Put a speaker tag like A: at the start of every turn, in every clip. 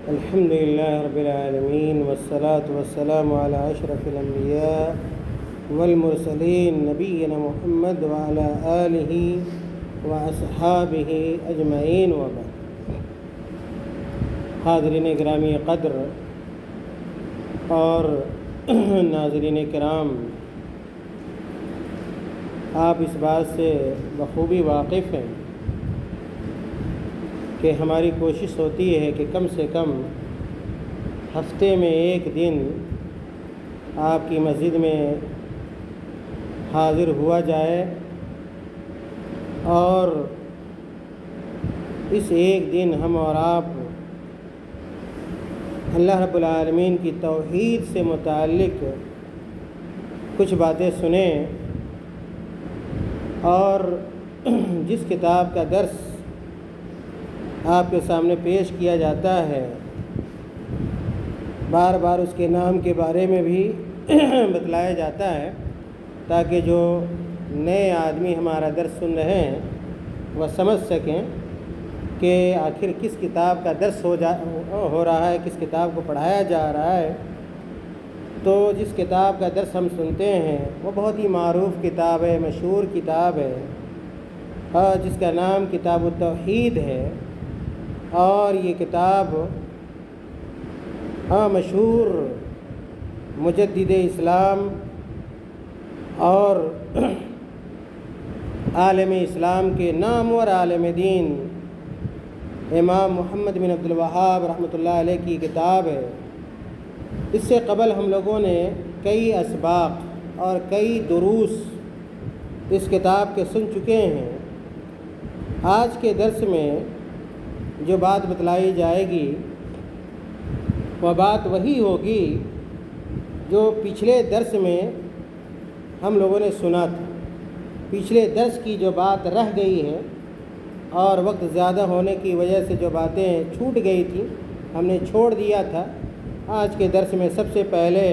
A: الحمد لله رب العالمين والصلاة والسلام على أشرف الأنبياء والمرسلين نبينا محمد وعلى آله وأصحابه أجمعين وبعد۔ حاضرین گرامی قدر اور ناظرین کرام، آپ اس بات سے بخوبی واقف ہیں کہ ہماری کوشش ہوتی ہے کہ کم سے کم ہفتے میں ایک دن آپ کی مسجد میں حاضر ہوا جائے، اور اس ایک دن ہم اور آپ اللہ رب العالمین کی توحید سے متعلق کچھ باتیں سنیں، اور جس کتاب کا درس آپ کے سامنے پیش کیا جاتا ہے بار بار اس کے نام کے بارے میں بھی بتلایا جاتا ہے، تاکہ جو نئے آدمی ہمارا درس سن رہے ہیں وہ سمجھ سکیں کہ آخر کس کتاب کا درس ہو رہا ہے، کس کتاب کو پڑھایا جا رہا ہے۔ تو جس کتاب کا درس ہم سنتے ہیں وہ بہت ہی معروف کتاب ہے، مشہور کتاب ہے، جس کا نام کتاب التوحید ہے، اور یہ کتاب مشہور مجدد اسلام اور عالم اسلام کے نامور عالم دین امام محمد بن عبد الوہاب رحمۃ اللہ علیہ کی کتاب ہے۔ اس سے قبل ہم لوگوں نے کئی اسباق اور کئی دروس اس کتاب کے سن چکے ہیں۔ آج کے درس میں جو بات بتلائی جائے گی وہ بات وہی ہوگی جو پچھلے درس میں ہم لوگوں نے سنا تھا۔ پچھلے درس کی جو بات رہ گئی ہے اور وقت زیادہ ہونے کی وجہ سے جو باتیں چھوٹ گئی تھیں ہم نے چھوڑ دیا تھا، آج کے درس میں سب سے پہلے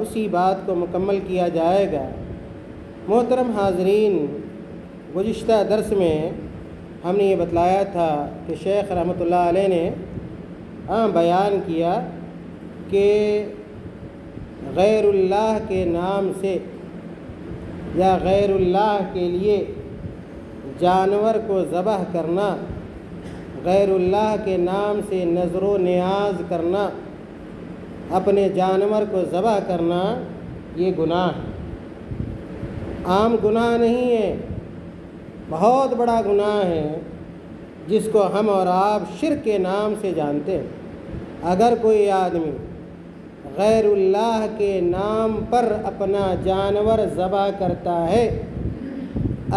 A: اسی بات کو مکمل کیا جائے گا۔ محترم حاضرین، گزشتہ درس میں ہم نے یہ بتلایا تھا کہ شیخ رحمۃ اللہ علیہ نے بیان کیا کہ غیر اللہ کے نام سے یا غیر اللہ کے لیے جانور کو ذبح کرنا، غیر اللہ کے نام سے نظر و نیاز کرنا، اپنے جانور کو ذبح کرنا، یہ گناہ ہے۔ عام گناہ نہیں ہے، بہت بڑا گناہ ہے جس کو ہم اور آپ شرک کے نام سے جانتے ہیں۔ اگر کوئی آدمی غیر اللہ کے نام پر اپنا جانور ذبح کرتا ہے،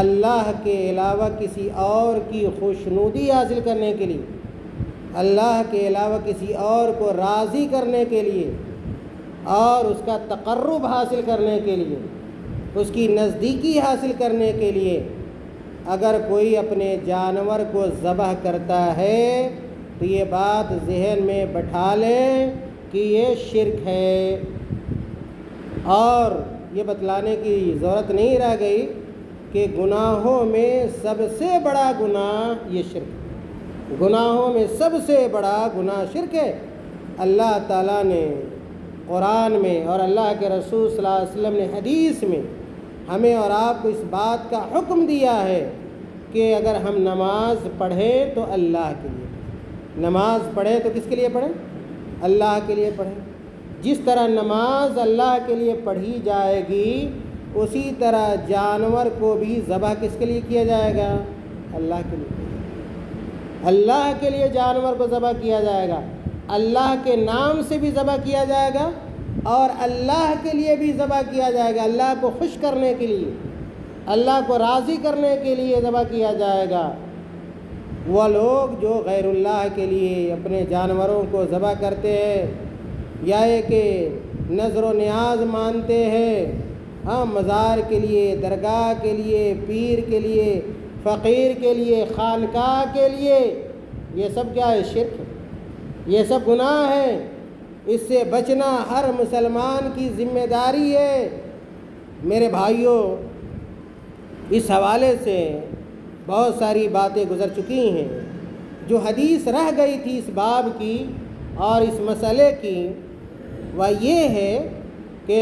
A: اللہ کے علاوہ کسی اور کی خوشنودی حاصل کرنے کے لیے، اللہ کے علاوہ کسی اور کو راضی کرنے کے لیے، اور اس کا تقرب حاصل کرنے کے لیے، اس کی نزدیکی حاصل کرنے کے لیے اگر کوئی اپنے جانور کو ذبح کرتا ہے تو یہ بات ذہن میں بٹھا لیں کہ یہ شرک ہے۔ اور یہ بتلانے کی ضرورت نہیں رہ گئی کہ گناہوں میں سب سے بڑا گناہ یہ شرک ہے۔ گناہوں میں سب سے بڑا گناہ شرک ہے۔ اللہ تعالیٰ نے قرآن میں اور اللہ کے رسول صلی اللہ علیہ وسلم نے حدیث میں ہمیں اور آپ کو اس بات کا حکم دیا ہے کہ اگر ہم نماز پڑھیں تو اللہ کے لیے پڑھیں۔ نماز پڑھیں تو کس کے لیے پڑھیں؟ اللہ کے لیے پڑھیں۔ جس طرح نماز اللہ کے لیے پڑھی جائے گی اسی طرح جانور کو بھی ذبح کس کے لیے کیا جائے گا؟ اللہ کے لیے۔ اللہ کے لیے جانور کو ذبح کیا جائے گا، اللہ کے نام سے بھی ذبح کیا جائے گا، اور اللہ کے لیے بھی ذبح کیا جائے گا، اللہ کو خوش کرنے کے لیے، اللہ کو راضی کرنے کے لیے ذبح کیا جائے گا۔ وہ لوگ جو غیر اللہ کے لیے اپنے جانوروں کو ذبح کرتے ہیں یا یہ کہ نظر و نیاز مانتے ہیں، مزار کے لیے، درگاہ کے لیے، پیر کے لیے، فقیر کے لیے، خانقاہ کے لیے، یہ سب کیا ہے؟ شرک ہے، یہ سب گناہ ہے۔ اس سے بچنا ہر مسلمان کی ذمہ داری ہے۔ میرے بھائیوں، اس حوالے سے بہت ساری باتیں گزر چکی ہیں جو حدیث رہ گئی تھی اس باب کی اور اس مسئلے کی، وہ یہ ہے کہ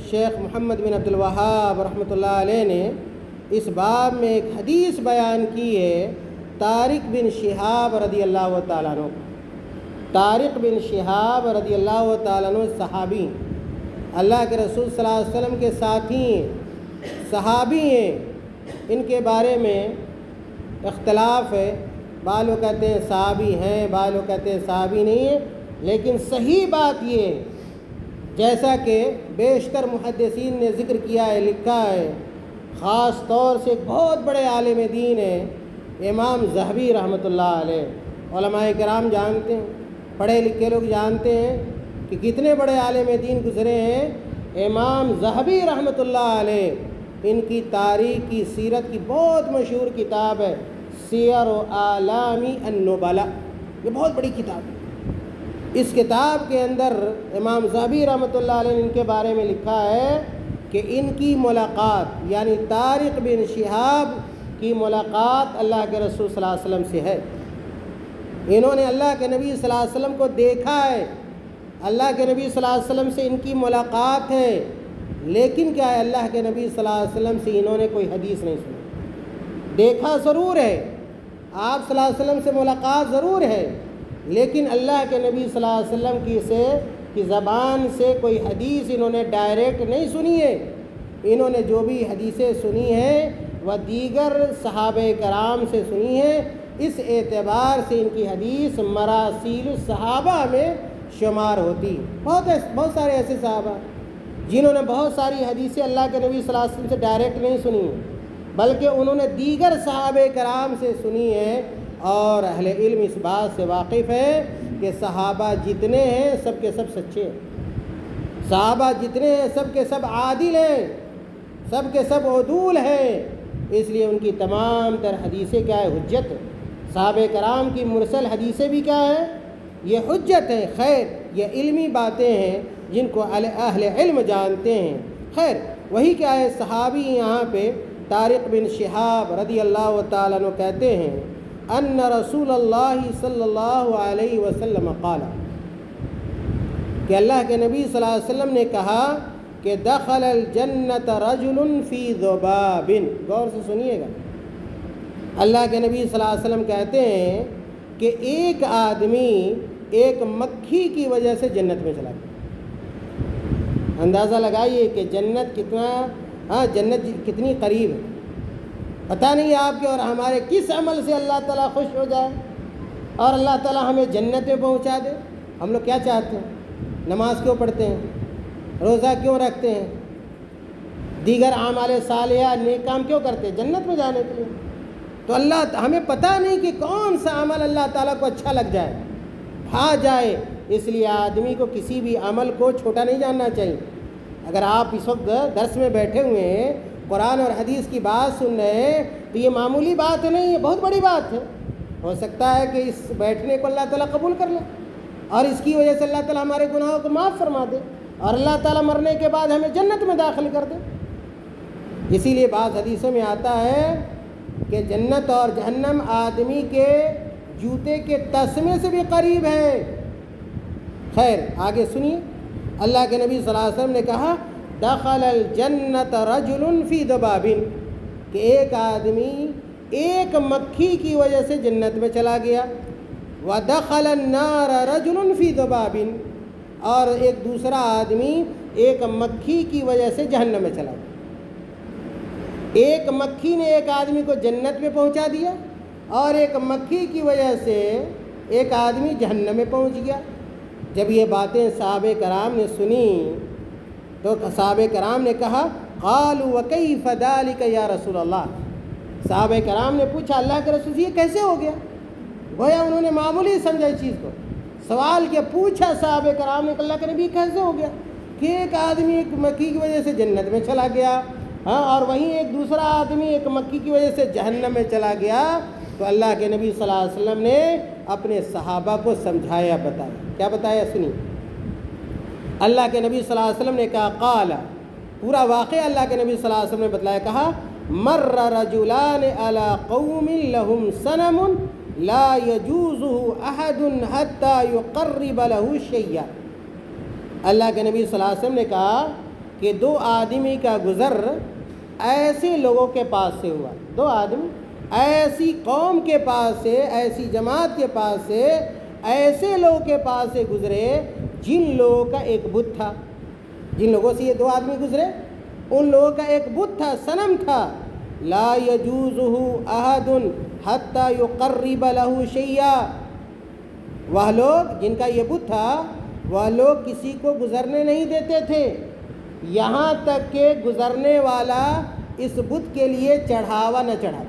A: شیخ محمد بن عبد الوہاب رحمۃ اللہ علیہ نے اس باب میں ایک حدیث بیان کی ہے طارق بن شہاب رضی اللہ تعالیٰ عنہ۔ طارق بن شہاب رضی اللہ تعالیٰ عنہ صحابی، اللہ کے رسول صلی اللہ علیہ وسلم کے ساتھی ہیں، صحابی ہیں۔ ان کے بارے میں اختلاف ہے، بعض لوگ کہتے ہیں صحابی ہیں، بعض لوگ کہتے ہیں صحابی نہیں ہیں، لیکن صحیح بات یہ ہے، جیسا کہ بیشتر محدثین نے ذکر کیا ہے، لکھا ہے، خاص طور سے ایک بہت بڑے عالم دین ہیں امام ذہبی رحمۃ اللہ علیہ۔ علماء کرام جانتے ہیں، پڑھے لکھے لوگ جانتے ہیں کہ کتنے بڑے عالم دین گزرے ہیں۔ امام ذہبی رحمۃ اللہ علیہ، ان کی تاریخ کی سیرت کی بہت مشہور کتاب ہے سیر و اعلام النبلاء، یہ بہت بڑی کتاب ہے۔ اس کتاب کے اندر امام ذہبی رحمۃ اللہ علیہ نے ان کے بارے میں لکھا ہے کہ ان کی ملاقات، یعنی طارق بن شہاب کی ملاقات اللہ کے رسول صلی اللہ علیہ وسلم سے ہے۔ انہوں نے اللہ کے نبی صلی اللہ علیہ وسلم کو دیکھا ہے، اللہ کے نبی صلی اللہ علیہ وسلم سے ان کی ملاقات ہے، لیکن کیا ہے، اللہ کے نبی صلی اللہ علیہ وسلم سے انہوں نے کوئی حدیث نہیں سنی۔ دیکھا ضرور ہے، آپ صلی اللہ علیہ وسلم سے ملاقات ضرور ہے، لیکن اللہ کے نبی صلی اللہ علیہ وسلم کی زبان سے کوئی حدیث انہوں نے ڈائریکٹ نہیں سنی ہے۔ انہوں نے جو بھی حدیثیں سنی ہیں وہ دیگر صحابہ کرام سے سنی ہیں، اس اعتبار سے ان کی حدیث مراسیل الصحابہ میں شمار ہوتی۔ بہت سارے ایسے صحابہ جنہوں نے بہت ساری حدیثیں اللہ کے نبی صلی اللہ علیہ وسلم سے ڈائریکٹ نہیں سنی ہیں، بلکہ انہوں نے دیگر صحابہ کرام سے سنی ہے، اور اہل علم اس بات سے واقف ہے کہ صحابہ جتنے ہیں سب کے سب سچے ہیں، صحابہ جتنے ہیں سب کے سب عادل ہیں، سب کے سب عدول ہیں، اس لیے ان کی تمام تر حدیثیں کیا ہے، حجت ہے۔ صحابہ کرام کی مرسل حدیثیں بھی کیا ہے، یہ حجت ہے۔ خیر، یہ علمی باتیں ہیں جن کو اہل علم جانتے ہیں۔ خیر، وہی کیا ہے، صحابی یہاں پہ طارق بن شہاب رضی اللہ تعالیٰ عنہ کہتے ہیں ان رسول اللہ صلی اللہ علیہ وسلم قال، کہ اللہ کے نبی صلی اللہ علیہ وسلم نے کہا کہ دخل الجنت رجل فی ذباب۔ غور سے سنیے گا، اللہ کے نبی صلی اللہ علیہ وسلم کہتے ہیں کہ ایک آدمی ایک مکھی کی وجہ سے جنت میں چلا گیا۔ اندازہ لگائیے کہ جنت کتنی قریب ہے۔ پتہ نہیں آپ کے اور ہمارے کس عمل سے اللہ تعالیٰ خوش ہو جائے اور اللہ تعالیٰ ہمیں جنت میں پہنچا دے۔ ہم لوگ کیا چاہتے ہیں؟ نماز کیوں پڑھتے ہیں؟ روزہ کیوں رکھتے ہیں؟ دیگر اعمال صالحہ نیک کام کیوں کرتے ہیں؟ جنت میں جانے کے لیے۔ تو اللہ ہمیں پتہ نہیں کہ کون سا عمل اللہ تعالیٰ کو اچھا لگ جائے، بھا جائے، اس لیے آدمی کو کسی بھی عمل کو چھوٹا نہیں جاننا چاہیے۔ اگر آپ اس وقت درس میں بیٹھے ہوئے ہیں، قرآن اور حدیث کی بات سن رہے ہیں، تو یہ معمولی بات نہیں ہے، بہت بڑی بات ہے۔ ہو سکتا ہے کہ اس بیٹھنے کو اللہ تعالیٰ قبول کر لے، اور اس کی وجہ سے اللہ تعالیٰ ہمارے گناہوں کو معاف فرما دے، اور اللہ تعالیٰ مرنے کے بعد ہمیں جنت میں داخل کر دے۔ اسی لیے بعض حدیثوں میں آتا ہے کہ جنت اور جہنم آدمی کے جوتے کے تسمے سے بھی قریب ہے۔ خیر، آگے سنیے، اللہ کے نبی صلی اللہ علیہ وسلم نے کہا دخل الجنت رجل فی ذباب، کہ ایک آدمی ایک مکھی کی وجہ سے جنت میں چلا گیا۔ ودخل النار رجل فی ذباب، اور ایک دوسرا آدمی ایک مکھی کی وجہ سے جہنم میں چلا گیا۔ ایک مکھی نے ایک آدمی کو جنت میں پہنچا دیا، اور ایک مکھی کی وجہ سے ایک آدمی جہنم میں پہنچ گیا۔ جب یہ باتیں صحابہ کرام نے سنی تو صحابہ کرام نے کہا قالوا وکیف ذلک یا رسول اللہ، صحابہ کرام نے پوچھا اللہ کے رسول یہ کیسے ہو گیا؟ گویا انہوں نے معمولی سمجھا اس چیز کو، سوال کیا پوچھا صحابہ کرام نے کہ اللہ کے نبی کیسے ہو گیا کہ ایک آدمی ایک مکھی کی وجہ سے جنت میں چلا گیا، اور وہیں ایک دوسرا آدمی ایک مکھی کی وجہ سے جہنم میں چلا گیا؟ تو اللہ کے نبی صلی اللہ علیہ وسلم نے اپنے صحابہ کو سمجھایا، بتایا، کیا بتایا سنی۔ اللہ کے نبی صلی اللہ علیہ وسلم نے کہا قال، پورا واقعہ اللہ کے نبی صلی اللہ علیہ وسلم نے بتلایا، کہا مر رجلان علی قوم لهم صنم لا یجوزہ احد حتی یقرب لہ شیئا۔ اللہ کے نبی صلی اللہ علیہ وسلم نے کہا کہ دو آدمی کا گزر ایسے لوگوں کے پاس سے ہوا، دو آدمی ایسی قوم کے پاس سے، ایسی جماعت کے پاس سے، ایسے لوگوں کے پاس سے گزرے جن لوگوں کا ایک بت تھا۔ جن لوگوں سے یہ دو آدمی گزرے ان لوگوں کا ایک بت تھا، صنم تھا۔ لا یجوزہ احد حتی یقرب لہ شیئا، وہ لوگ جن کا یہ بت تھا وہ لوگ کسی کو گزرنے نہیں دیتے تھے یہاں تک کہ گزرنے والا اس بت کے لیے چڑھاوا نہ چڑھا۔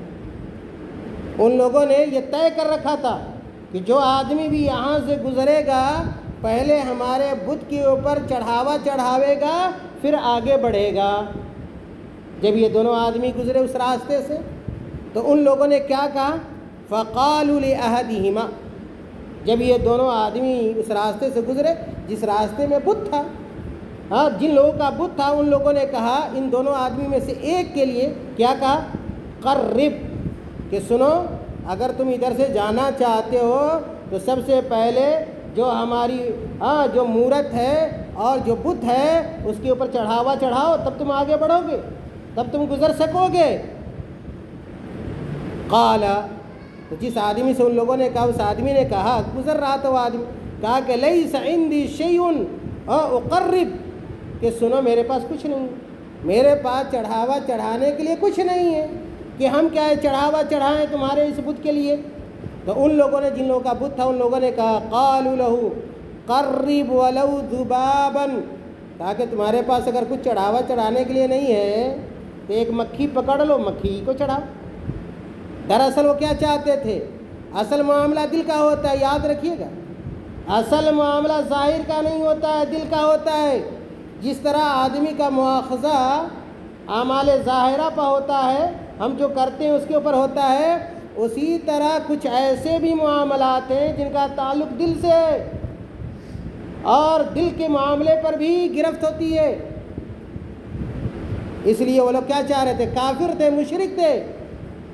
A: ان لوگوں نے یہ طے کر رکھا تھا کہ جو آدمی بھی یہاں سے گزرے گا پہلے ہمارے بت کے اوپر چڑھاوا چڑھاوے گا پھر آگے بڑھے گا۔ جب یہ دونوں آدمی گزرے اس راستے سے تو ان لوگوں نے کیا کہا؟ فَقَالُوا لِأَحَدِهِمَا، جب یہ دونوں آدمی اس راستے سے گزرے جس راستے میں بت تھا، ہاں جن لوگوں کا بت تھا، ان لوگوں نے کہا ان دونوں آدمی میں سے ایک کے لیے کیا کہا؟ قرب، کہ سنو اگر تم ادھر سے جانا چاہتے ہو تو سب سے پہلے جو ہماری جو مورت ہے اور جو بت ہے اس کے اوپر چڑھاوا چڑھاؤ، تب تم آگے بڑھو گے، تب تم گزر سکو گے۔ قال، تو جس آدمی سے ان لوگوں نے کہا، اس آدمی نے کہا، گزر رہا تھا وہ آدمی، کہا کہ لیس عندی شیء اقرب، کہ سنو میرے پاس کچھ نہیں، میرے پاس چڑھاوا چڑھانے کے لیے کچھ نہیں ہے کہ ہم کیا ہے چڑھاوا چڑھائیں تمہارے اس بت کے لیے۔ تو ان لوگوں نے، جن لوگوں کا بت تھا، ان لوگوں نے کہا قالوا لہ قرب ولو ذبابا، کہا کہ تمہارے پاس اگر کچھ چڑھاوا چڑھانے کے لیے نہیں ہے تو ایک مکھی پکڑ لو، مکھی کو چڑھاؤ۔ دراصل وہ کیا چاہتے تھے؟ اصل معاملہ دل کا ہوتا ہے، یاد رکھیے گا، اصل معاملہ ظاہر کا نہیں ہوتا ہے، دل کا ہوتا ہے۔ جس طرح آدمی کا مواخذہ اعمال ظاہرہ پر ہوتا ہے، ہم جو کرتے ہیں اس کے اوپر ہوتا ہے، اسی طرح کچھ ایسے بھی معاملات ہیں جن کا تعلق دل سے ہے اور دل کے معاملے پر بھی گرفت ہوتی ہے۔ اس لیے وہ لوگ کیا چاہ رہے تھے؟ کافر تھے، مشرک تھے،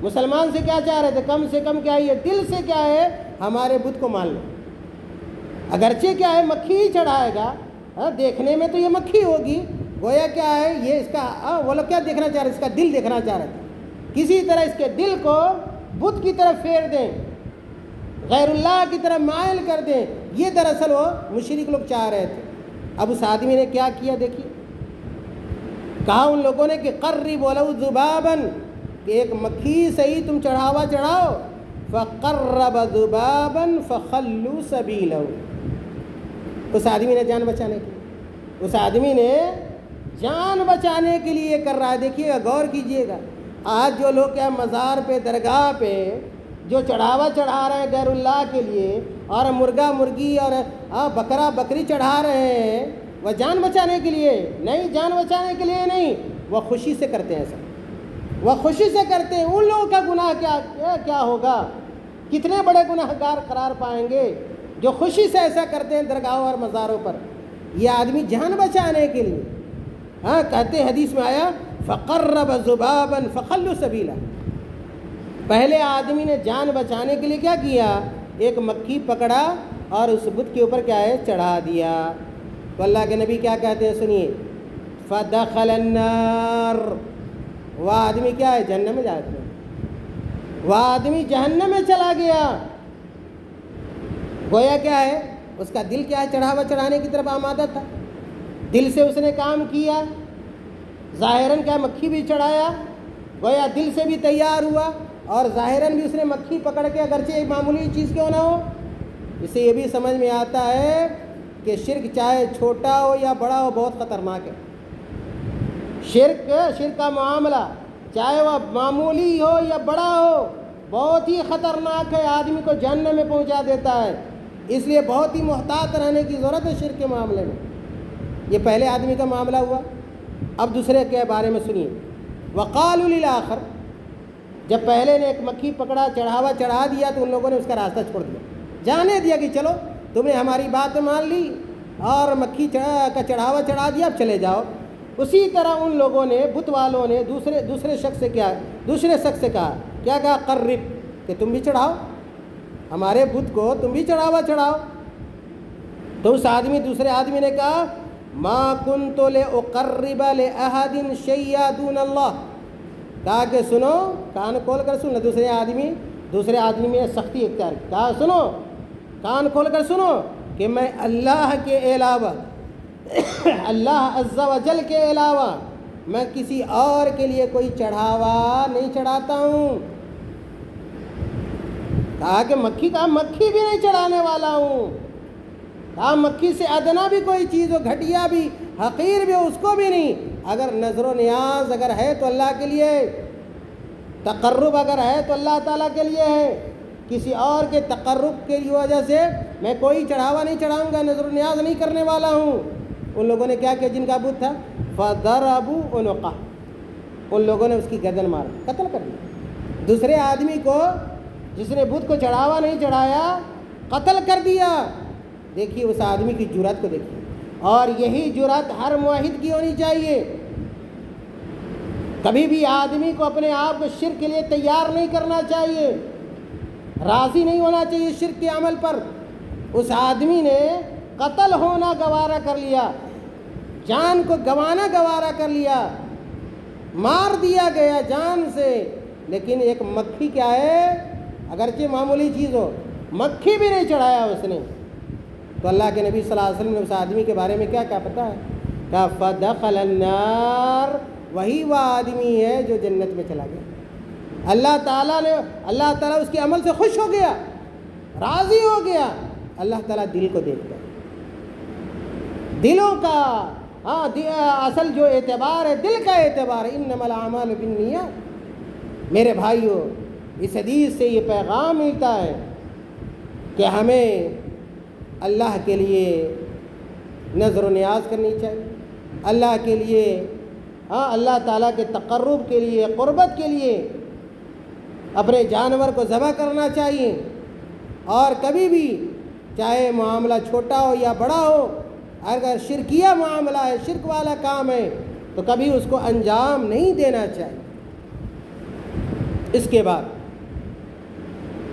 A: مسلمان سے کیا چاہ رہے تھے؟ کم سے کم کیا یہ دل سے کیا ہے ہمارے بت کو مان لو، اگرچہ کیا ہے مکھی ہی چڑھائے گا، دیکھنے میں تو یہ مکھی ہوگی، گویا کیا ہے یہ اس کا وہ لوگ کیا دیکھنا چاہ رہے تھے؟ اس کا دل دیکھنا چاہ رہے تھے، کسی طرح اس کے دل کو بت کی طرف پھیر دیں، غیر اللہ کی طرف مائل کر دیں، یہ دراصل وہ مشرک لوگ چاہ رہے تھے۔ اب اس آدمی نے کیا کیا دیکھیے، کہا ان لوگوں نے کہ قرب ولو ذبابا، کہ ایک مکھی سے ہی تم چڑھاوا چڑھاؤ۔ فقرب ذبابا فخلوا سبیلہ، اس آدمی نے جان بچانے کے لیے، اس آدمی نے جان بچانے کے لیے کر رہا ہے۔ دیکھیے گا، غور کیجئے گا، آج جو لوگ کیا مزار پہ، درگاہ پہ جو چڑھاوا چڑھا رہے ہیں غیر اللہ کے لیے، اور مرغا مرغی اور بکرا بکری چڑھا رہے ہیں، وہ جان بچانے کے لیے نہیں، جان بچانے کے لیے نہیں، وہ خوشی سے کرتے ہیں ایسا، وہ خوشی سے کرتے ہیں۔ ان لوگوں کا گناہ کیا ہوگا؟ کتنے بڑے گناہ گار قرار پائیں گے جو خوشی سے ایسا کرتے ہیں درگاہوں اور مزاروں پر۔ یہ آدمی جان بچانے کے لیے، کہتے ہیں حدیث میں آیا فقرب ذبابا فخلوا سبیلہ، پہلے آدمی نے جان بچانے کے لیے کیا کیا؟ ایک مکھی پکڑا اور اس بت کے اوپر کیا ہے چڑھا دیا۔ تو اللہ کے نبی کیا کہتے ہیں سنیے، فدخل النار، وہ آدمی کیا ہے جہنم میں جاتا ہے، وہ آدمی جہنم میں چلا گیا۔ گویا کیا ہے اس کا دل کیا ہے چڑھاوا چڑھانے کی طرف آمادہ تھا، دل سے اس نے کام کیا، ظاہراً کیا مکھی بھی چڑھایا، گویا دل سے بھی تیار ہوا، اور ظاہراً بھی اس نے مکھی پکڑ کے، اگرچہ ایک معمولی چیز کیوں نہ ہو۔ اس سے یہ بھی سمجھ میں آتا ہے کہ شرک چاہے چھوٹا ہو یا بڑا ہو بہت خطرناک ہے۔ شرک کا معاملہ چاہے وہ معمولی ہو یا بڑا ہو بہت ہی خطرناک ہے، آدمی کو جہنم میں پہنچا دیتا ہے۔ اس لیے بہت ہی محتاط رہنے کی ضرورت ہے شرک کے معاملے میں۔ یہ پہلے آدمی کا معاملہ ہوا، اب دوسرے کے بارے میں سنیے۔ وقالوا للآخر، جب پہلے نے ایک مکھی پکڑا، چڑھاوا چڑھا دیا تو ان لوگوں نے اس کا راستہ چھوڑ دیا، جانے دیا کہ چلو تم نے ہماری بات مان لی اور مکھی کا چڑھاوا چڑھا دیا، اب چلے جاؤ۔ اسی طرح ان لوگوں نے، بت والوں نے دوسرے شخص سے کہا، کیا کہا؟ قرب، کہ تم بھی چڑھاؤ، ہمارے بت کو تم بھی چڑھاوا چڑھاؤ۔ تو اس دوسرے آدمی نے کہا ما کنت لاقرب لاحد شیئا دون اللہ، کہا کہ سنو، کان کھول کر سن لو۔ دوسرے آدمی میں سختی اختیار کی، کہا سنو، کان کھول کر سنو کہ میں اللہ کے علاوہ، اللہ عز و جل کے علاوہ میں کسی اور کے لیے کوئی چڑھاوا نہیں چڑھاتا ہوں۔ کہا کہ مکھی، کہا مکھی بھی نہیں چڑھانے والا ہوں، کہا مکھی سے ادنا بھی کوئی چیز ہو، گھٹیا بھی، حقیر بھی ہو، اس کو بھی نہیں۔ اگر نظر و نیاز اگر ہے تو اللہ کے لیے، تقرب اگر ہے تو اللہ تعالیٰ کے لیے ہے، کسی اور کے تقرب کی وجہ سے میں کوئی چڑھاوا نہیں چڑھاؤں گا، نظر و نیاز نہیں کرنے والا ہوں۔ ان لوگوں نے کیا کیا جن کا بت تھا؟ فَضَرَبُوا عُنُقَهُ، ان لوگوں نے اس کی گردن مارا، قتل کر دیا۔ دوسرے آدمی کو جس نے بت کو چڑھاوا نہیں چڑھایا، قتل کر دیا۔ دیکھیے اس آدمی کی جرأت کو دیکھیے، اور یہی جرأت ہر موحد کی ہونی چاہیے۔ کبھی بھی آدمی کو اپنے آپ کو شرک کے لیے تیار نہیں کرنا چاہیے، راضی نہیں ہونا چاہیے شرک کے عمل پر۔ اس آدمی نے قتل ہونا گوارا کر لیا، جان کو گوانا گوارا کر لیا، مار دیا گیا جان سے۔ لیکن ایک مکھی کیا ہے، اگرچہ معمولی چیز ہو، مکھی بھی نہیں چڑھایا اس نے۔ تو اللہ کے نبی صلی اللہ علیہ وسلم نے اس آدمی کے بارے میں کیا پتا ہے؟ کہا فدخل النار، وہی وہ آدمی ہے جو جنت میں چلا گیا۔ اللہ تعالیٰ اس کے عمل سے خوش ہو گیا، راضی ہو گیا۔ اللہ تعالیٰ دل کو دیکھتا ہے، دلوں کا اصل جو اعتبار ہے دل کا اعتبار ہے۔ انما الاعمال بالنیات۔ میرے بھائیوں، اس حدیث سے یہ پیغام ملتا ہے کہ ہمیں اللہ کے لیے نظر و نیاز کرنی چاہیے، اللہ کے لیے، اللہ تعالیٰ کے تقرب کے لیے، قربت کے لیے اپنے جانور کو ذبح کرنا چاہیے۔ اور کبھی بھی چاہے معاملہ چھوٹا ہو یا بڑا ہو، اگر شرکیہ معاملہ ہے، شرک والا کام ہے، تو کبھی اس کو انجام نہیں دینا چاہیے۔ اس کے بعد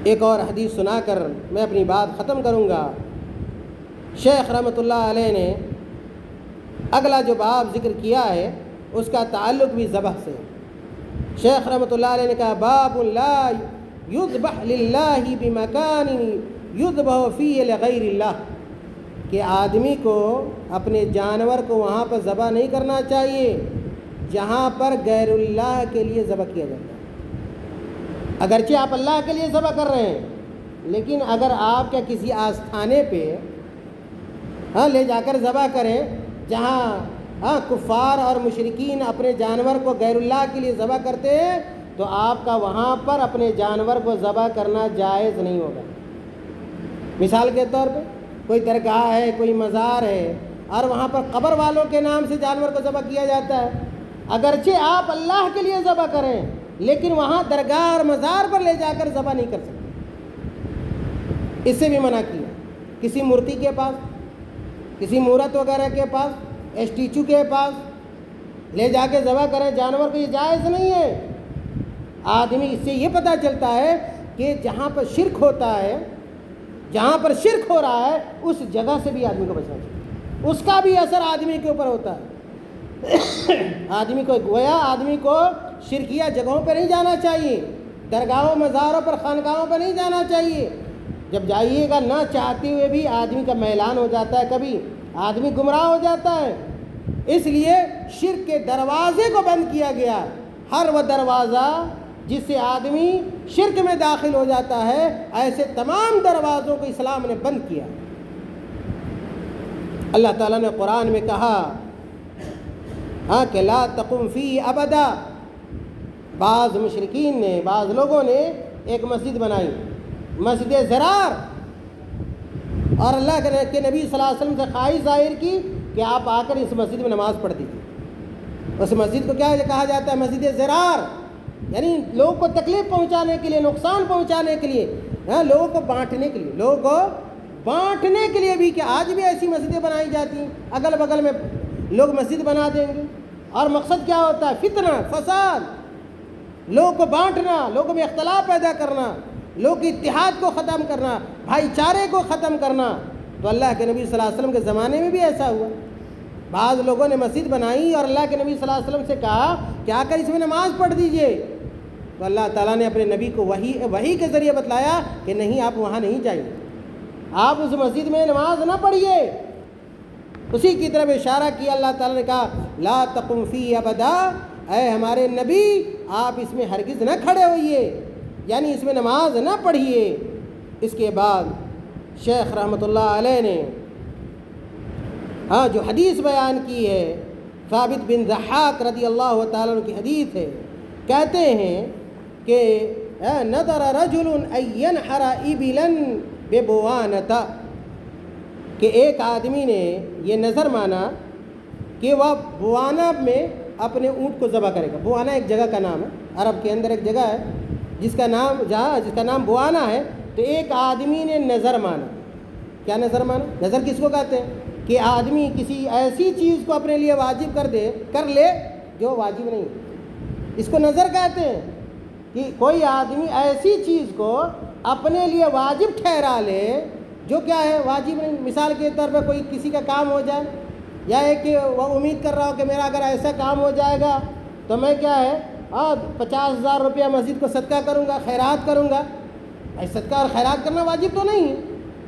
A: ایک اور حدیث سنا کر میں اپنی بات ختم کروں گا۔ شیخ رحمۃ اللہ علیہ نے اگلا جو باب ذکر کیا ہے اس کا تعلق بھی ذبح سے۔ شیخ رحمۃ اللہ علیہ نے کہا باب لا یذبح للہ بمکان یذبح فیہ لغیر اللہ، کہ آدمی کو اپنے جانور کو وہاں پر ذبح نہیں کرنا چاہیے جہاں پر غیر اللہ کے لیے ذبح کیا جاتا ہے۔ اگرچہ آپ اللہ کے لیے ذبح کر رہے ہیں، لیکن اگر آپ کیا کسی آستانے پہ لے جا کر ذبح کریں جہاں کفار اور مشرکین اپنے جانور کو غیر اللہ کے لیے ذبح کرتے ہیں، تو آپ کا وہاں پر اپنے جانور کو ذبح کرنا جائز نہیں ہوگا۔ مثال کے طور پہ کوئی درگاہ ہے، کوئی مزار ہے، اور وہاں پر قبر والوں کے نام سے جانور کو ذبح کیا جاتا ہے۔ اگرچہ آپ اللہ کے لیے ذبح کریں، لیکن وہاں درگاہ اور مزار پر لے جا کر ذبح نہیں کر سکتے، اس سے بھی منع کیا۔ کسی مورتی کے پاس، کسی مورت وغیرہ کے پاس، اسٹیچو کے پاس لے جا کے ذبح کریں جانور کو، یہ جائز نہیں ہے۔ آدمی اس سے یہ پتہ چلتا ہے کہ جہاں پر شرک ہوتا ہے، جہاں پر شرک ہو رہا ہے، اس جگہ سے بھی آدمی کو بچنا چاہیے، اس کا بھی اثر آدمی کے اوپر ہوتا ہے۔ آدمی کو شرکیہ جگہوں پہ نہیں جانا چاہیے، درگاہوں، مزاروں پر، خانقاہوں پر نہیں جانا چاہیے۔ جب جائیے گا نہ چاہتے ہوئے بھی آدمی کا میلان ہو جاتا ہے، کبھی آدمی گمراہ ہو جاتا ہے۔ اس لیے شرک کے دروازے کو بند کیا گیا۔ ہر وہ دروازہ جس سے آدمی شرک میں داخل ہو جاتا ہے، ایسے تمام دروازوں کو اسلام نے بند کیا۔ اللہ تعالیٰ نے قرآن میں کہا کہ لا تقم فی ابدا۔ بعض مشرکین نے، بعض لوگوں نے ایک مسجد بنائی، مسجد ضرار، اور اللہ کے نبی صلی اللہ علیہ وسلم سے خواہش ظاہر کی کہ آپ آ کر اس مسجد میں نماز پڑھ دیجیے۔ اس مسجد کو کیا کہا جاتا ہے؟ مسجد ضرار، یعنی لوگوں کو تکلیف پہنچانے کے لیے، نقصان پہنچانے کے لیے، لوگوں کو بانٹنے کے لیے، لوگوں کو بانٹنے کے لیے بھی، کہ آج بھی ایسی مسجدیں بنائی جاتی ہیں، اگل بغل میں لوگ مسجد بنا دیں گے، اور مقصد کیا ہوتا ہے؟ فتنہ، فساد، لوگوں کو بانٹنا، لوگوں میں اختلاف پیدا کرنا، لوگ کے اتحاد کو ختم کرنا، بھائی چارے کو ختم کرنا۔ تو اللہ کے نبی صلی اللہ علیہ وسلم کے زمانے میں بھی ایسا ہوا، بعض لوگوں نے مسجد بنائی اور اللہ کے نبی صلی اللہ علیہ وسلم سے کہا کہ آ کر اس میں نماز پڑھ دیجئے، تو اللہ تعالیٰ نے اپنے نبی کو وحی کے ذریعے بتلایا کہ نہیں، آپ وہاں نہیں جائیں، آپ اس مسجد میں نماز نہ پڑھیے۔ اسی کی طرف اشارہ کیا، اللہ تعالیٰ نے کہا لا تقم فی ابدا، اے ہمارے نبی آپ اس میں ہرگز نہ کھڑے ہوئیے، یعنی اس میں نماز نہ پڑھیے۔ اس کے بعد شیخ رحمۃ اللہ علیہ نے جو حدیث بیان کی ہے، ثابت بن ضحاک رضی اللہ تعالیٰ عنہ کی حدیث ہے، کہتے ہیں کہ نظر رجل ان ينحر ابلا ببوانۃ، کہ ایک آدمی نے یہ نظر مانا کہ وہ بوانا میں اپنے اونٹ کو ذبح کرے گا۔ بوانا ایک جگہ کا نام ہے، عرب کے اندر ایک جگہ ہے جس کا نام بوانا ہے۔ تو ایک آدمی نے نظر مانا، کیا نظر مانا؟ نظر کس کو کہتے ہیں؟ کہ آدمی کسی ایسی چیز کو اپنے لیے واجب کر لے جو واجب نہیں، اس کو نظر کہتے ہیں۔ کہ کوئی آدمی ایسی چیز کو اپنے لیے واجب ٹھہرا لے جو کیا ہے واجب نہیں۔ مثال کے طور پہ کوئی کسی کا کام ہو جائے، یا ایک کہ وہ امید کر رہا ہو کہ میرا اگر ایسا کام ہو جائے گا تو میں کیا ہے 50,000 روپیہ مسجد کو صدقہ کروں گا، خیرات کروں گا۔ صدقہ اور خیرات کرنا واجب تو نہیں ہے،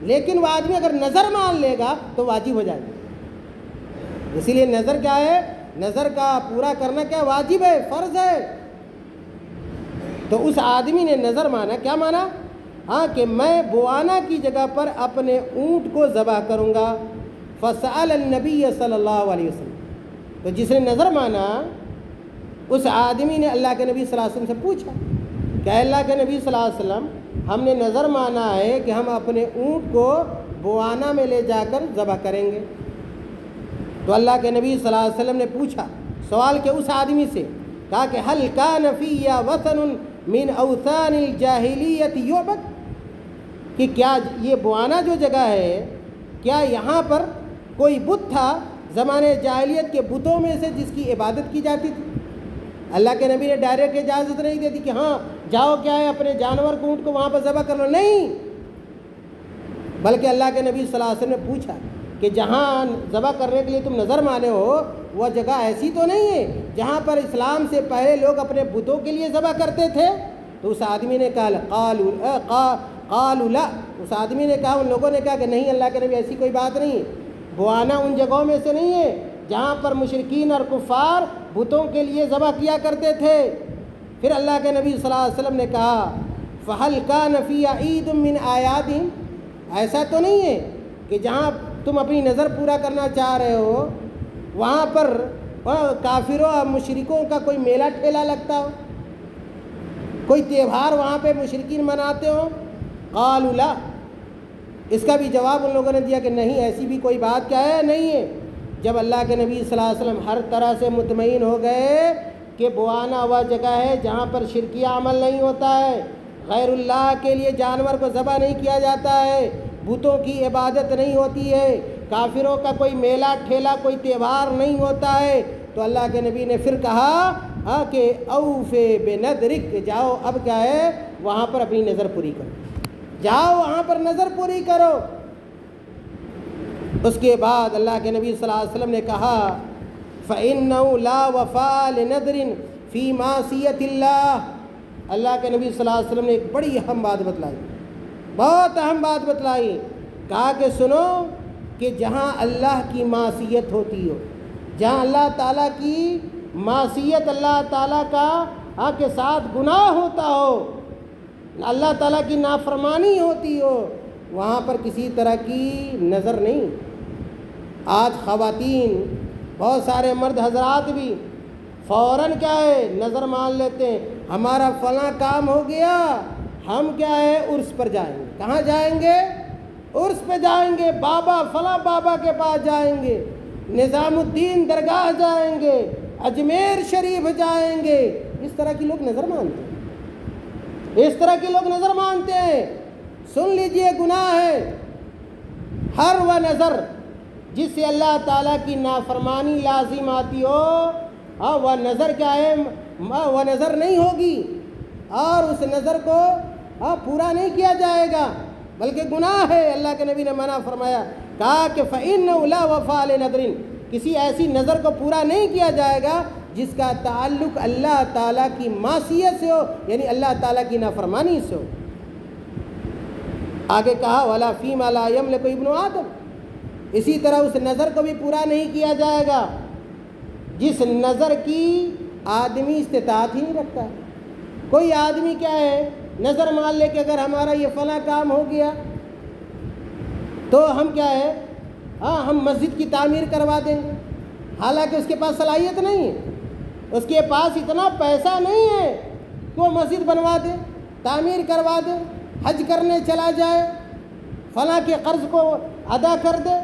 A: لیکن وہ آدمی اگر نظر مان لے گا تو واجب ہو جائے گا۔ اسی لیے نظر کیا ہے؟ نظر کا پورا کرنا کیا واجب ہے، فرض ہے۔ تو اس آدمی نے نظر مانا، کیا مانا؟ کہ میں بوانا کی جگہ پر اپنے اونٹ کو ذبح کروں گا۔ فسأل النبی صلی اللہ علیہ وسلم، تو جس نے نظر مانا اس آدمی نے اللہ کے نبی صلی اللہ علیہ وسلم سے پوچھا کہ اللہ کے نبی صلی اللہ علیہ وسلم، ہم نے نظر مانا ہے کہ ہم اپنے اونٹ کو بوانا میں لے جا کر ذبح کریں گے۔ تو اللہ کے نبی صلی اللہ علیہ وسلم نے پوچھا سوال کہ اس آدمی سے، کہا کہ هل كان في وثن من اوثان الجاہلیت یعبد، کہ کیا یہ بوانا جو جگہ ہے، کیا یہاں پر کوئی بت تھا زمانے جاہلیت کے بتوں میں سے جس کی عبادت کی جاتی تھی؟ اللہ کے نبی نے ڈائریکٹ اجازت نہیں دے دی کہ ہاں جاؤ کیا ہے اپنے جانور کو اونٹ کو وہاں پر ذبح کر لو، نہیں، بلکہ اللہ کے نبی صلی اللہ علیہ وسلم نے پوچھا کہ جہاں ذبح کرنے کے لیے تم نظر مانے ہو وہ جگہ ایسی تو نہیں ہے جہاں پر اسلام سے پہلے لوگ اپنے بتوں کے لیے ذبح کرتے تھے؟ تو اس آدمی نے کہا قالوا لا، اس آدمی نے کہا، ان لوگوں نے کہا کہ نہیں اللہ کے نبی ایسی کوئی بات نہیں، بوانا ان جگہوں میں سے نہیں ہے جہاں پر مشرکین اور کفار بتوں کے لیے ذبح کیا کرتے تھے۔ پھر اللہ کے نبی صلی اللہ علیہ وسلم نے کہا فَهَلْ كَانَ فِي عِيدٌ مِّنْ آيَاتِهِمْ، ایسا تو نہیں ہے کہ جہاں تم اپنی نظر پورا کرنا چاہ رہے ہو وہاں پر کافروں اور مشرکوں کا کوئی میلہ ٹھیلا لگتا ہو، کوئی تہوار وہاں پہ مشرکین مناتے ہو؟ قالوا لا، اس کا بھی جواب ان لوگوں نے دیا کہ نہیں، ایسی بھی کوئی بات کیا ہے نہیں ہے۔ جب اللہ کے نبی صلی اللہ علیہ وسلم ہر طرح سے مطمئن ہو گئے کہ بوانا وہ جگہ ہے جہاں پر شرکیہ عمل نہیں ہوتا ہے، غیر اللہ کے لیے جانور کو ذبح نہیں کیا جاتا ہے، بتوں کی عبادت نہیں ہوتی ہے، کافروں کا کوئی میلہ ٹھیلا کوئی تہوار نہیں ہوتا ہے، تو اللہ کے نبی نے پھر کہا کہ اوفے بنذرک، جاؤ اب کیا ہے وہاں پر اپنی نظر پوری کرو، جاؤ وہاں پر نظر پوری کرو۔ اس کے بعد اللہ کے نبی صلی اللہ علیہ وسلم نے کہا فَإِنَّهُ لَا وَفَاءَ لِنَذْرٍ فِي مَعْصِيَةِ اللَّهِ، اللہ کے نبی صلی اللہ علیہ وسلم نے ایک بڑی اہم بات بتلائی، بہت اہم بات بتلائی، کہا کہ سنو کہ جہاں اللہ کی معصیت ہوتی ہو، جہاں اللہ تعالیٰ کی معصیت، اللہ تعالیٰ کا کے ساتھ گناہ ہوتا ہو، اللہ تعالیٰ کی نافرمانی ہوتی ہو، وہاں پر کسی طرح کی نظر نہیں۔ آج خواتین، بہت سارے مرد حضرات بھی فوراً کیا ہے نظر مان لیتے ہیں، ہمارا فلاں کام ہو گیا، ہم کیا ہے عرس پر جائیں گے۔ کہاں جائیں گے؟ عرس پہ جائیں گے، بابا فلاں بابا کے پاس جائیں گے، نظام الدین درگاہ جائیں گے، اجمیر شریف جائیں گے۔ اس طرح کی لوگ نظر مانتے ہیں، اس طرح کے لوگ نظر مانتے ہیں۔ سن لیجئے گناہ ہے ہر وہ نظر جس سے اللہ تعالیٰ کی نافرمانی لازم آتی ہو، وہ نظر کیا ہے، وہ نظر نہیں ہوگی، اور اس نظر کو پورا نہیں کیا جائے گا، بلکہ گناہ ہے۔ اللہ کے نبی نے منع فرمایا، کہا کہ فَإِنَّهُ لَا وَفَاءَ لِنَذْرٍ، کسی ایسی نظر کو پورا نہیں کیا جائے گا جس کا تعلق اللہ تعالیٰ کی معصیت سے ہو، یعنی اللہ تعالیٰ کی نافرمانی سے ہو۔ آگے کہا وَلَا فِي مَا لَا يَمْلِكُ ابْنُ آدم، اسی طرح اس نظر کو بھی پورا نہیں کیا جائے گا جس نظر کی آدمی استطاعت ہی نہیں رکھتا۔ کوئی آدمی کیا ہے، نظر مان لے کہ اگر ہمارا یہ فلاں کام ہو گیا تو ہم کیا ہے، ہم مسجد کی تعمیر کروا دیں گے، حالانکہ اس کے پاس صلاحیت نہیں ہے، اس کے پاس اتنا پیسہ نہیں ہے کہ وہ مسجد بنوا دے، تعمیر کروا دے، حج کرنے چلا جائے، فلاں کے قرض کو ادا کر دے۔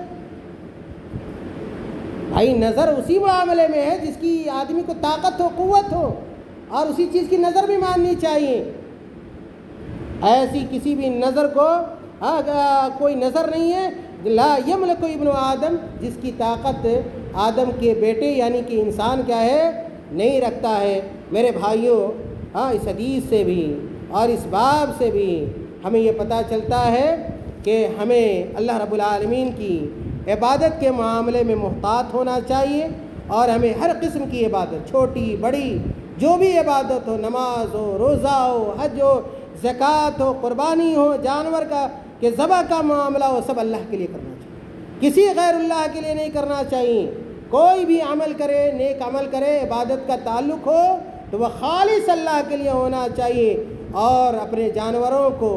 A: بھائی نظر اسی معاملے میں ہے جس کی آدمی کو طاقت ہو، قوت ہو، اور اسی چیز کی نظر بھی ماننی چاہیے۔ ایسی کسی بھی نظر کو کوئی نظر نہیں ہے، لا یملک ابن آدم، جس کی طاقت آدم کے بیٹے یعنی کہ انسان کیا ہے، نہیں رکھتا ہے۔ میرے بھائیوں، اس حدیث سے بھی اور اس باب سے بھی ہمیں یہ پتہ چلتا ہے کہ ہمیں اللہ رب العالمین کی عبادت کے معاملے میں محتاط ہونا چاہیے، اور ہمیں ہر قسم کی عبادت، چھوٹی بڑی جو بھی عبادت ہو، نماز ہو، روزہ ہو، حج ہو، زکوٰۃ ہو، قربانی ہو، جانور کا کہ ذبح کا معاملہ ہو، سب اللہ کے لیے کرنا چاہیے، کسی غیر اللہ کے لیے نہیں کرنا چاہیے۔ کوئی بھی عمل کرے، نیک عمل کرے، عبادت کا تعلق ہو تو وہ خالص اللہ کے لیے ہونا چاہیے، اور اپنے جانوروں کو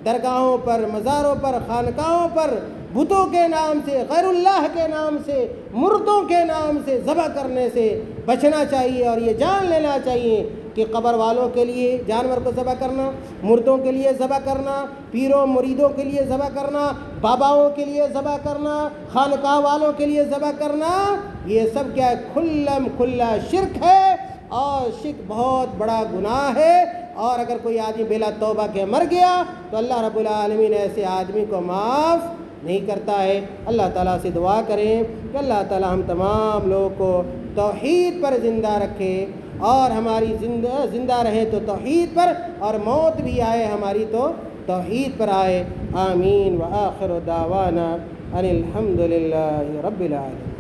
A: درگاہوں پر، مزاروں پر، خانقاہوں پر بتوں کے نام سے، غیر اللہ کے نام سے، مردوں کے نام سے ذبح کرنے سے بچنا چاہیے، اور یہ جان لینا چاہیے کہ قبر والوں کے لیے جانور کو ذبح کرنا، مردوں کے لیے ذبح کرنا، پیروں مریدوں کے لیے ذبح کرنا، باباؤں کے لیے ذبح کرنا، خانقاہ والوں کے لیے ذبح کرنا، یہ سب کیا ہے، کھلم کھلا شرک ہے، اور شرک بہت بڑا گناہ ہے۔ اور اگر کوئی آدمی بلا توبہ کے مر گیا تو اللہ رب العالمین ایسے آدمی کو معاف نہیں کرتا ہے۔ اللہ تعالیٰ سے دعا کریں کہ اللہ تعالیٰ ہم تمام لوگوں کو توحید پر زندہ رکھے، اور ہماری زندہ رہے تو توحید پر، اور موت بھی آئے ہماری تو توحید پر آئے۔ آمین۔ وآخر دعوانا ان الحمد للہ رب العالمین۔